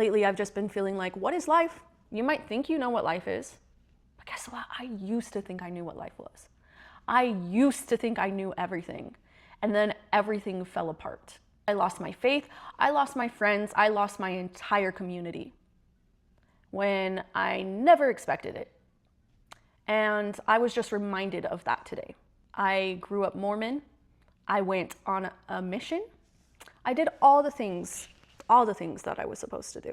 Lately, I've just been feeling like, what is life? You might think you know what life is, but guess what? I used to think I knew what life was. I used to think I knew everything, and then everything fell apart. I lost my faith, I lost my friends, I lost my entire community when I never expected it. And I was just reminded of that today. I grew up Mormon. I went on a mission. I did all the things that I was supposed to do.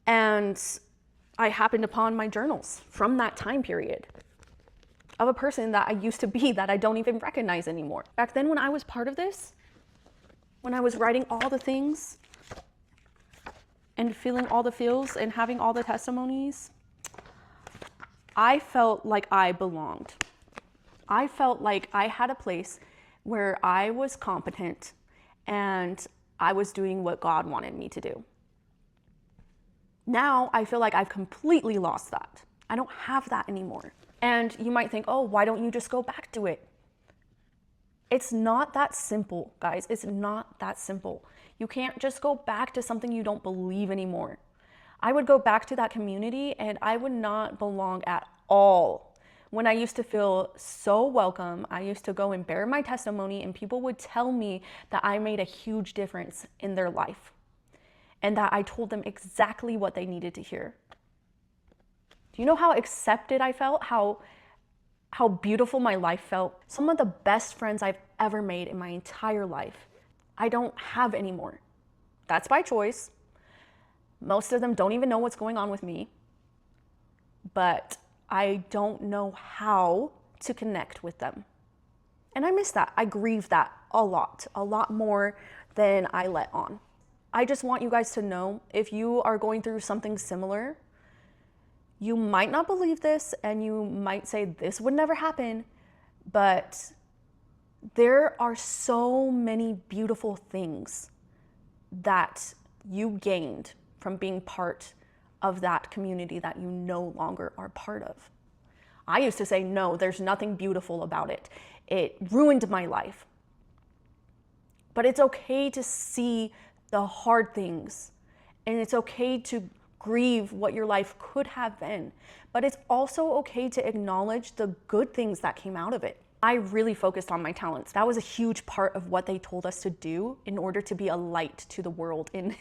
And I happened upon my journals from that time period of a person that I used to be that I don't even recognize anymore. Back then when I was part of this, when I was writing all the things and feeling all the feels and having all the testimonies, I felt like I belonged. I felt like I had a place where I was competent and I was doing what God wanted me to do. Now I feel like I've completely lost that. I don't have that anymore. And you might think, oh, why don't you just go back to it? It's not that simple, guys. It's not that simple. You can't just go back to something you don't believe anymore. I would go back to that community and I would not belong at all. When I used to feel so welcome, I used to go and bear my testimony and people would tell me that I made a huge difference in their life and that I told them exactly what they needed to hear. Do you know how accepted I felt? How beautiful my life felt? Some of the best friends I've ever made in my entire life, I don't have anymore. That's by choice. Most of them don't even know what's going on with me, but I don't know how to connect with them. And I miss that. I grieve that a lot more than I let on. I just want you guys to know, if you are going through something similar, you might not believe this and you might say this would never happen, but there are so many beautiful things that you gained from being part of that community that you no longer are part of. I used to say, no, there's nothing beautiful about it. It ruined my life. But it's okay to see the hard things, and it's okay to grieve what your life could have been, but it's also okay to acknowledge the good things that came out of it. I really focused on my talents. That was a huge part of what they told us to do in order to be a light to the world and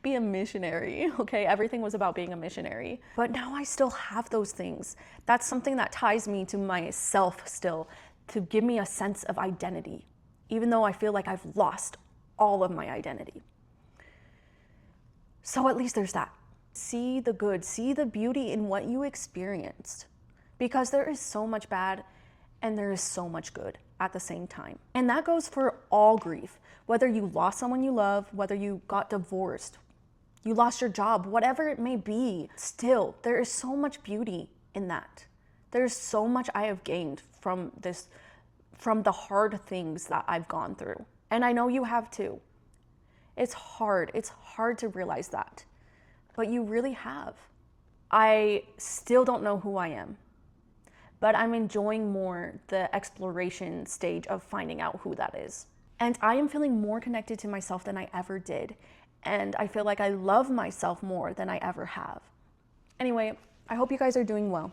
be a missionary, okay? Everything was about being a missionary. But now I still have those things. That's something that ties me to myself still, to give me a sense of identity, even though I feel like I've lost all of my identity. So at least there's that. See the good, see the beauty in what you experienced, because there is so much bad and there is so much good at the same time. And that goes for all grief, whether you lost someone you love, whether you got divorced, you lost your job, whatever it may be, still, there is so much beauty in that. There's so much I have gained from this, from the hard things that I've gone through. And I know you have too. It's hard to realize that, but you really have. I still don't know who I am, but I'm enjoying more the exploration stage of finding out who that is. And I am feeling more connected to myself than I ever did. And I feel like I love myself more than I ever have. Anyway, I hope you guys are doing well.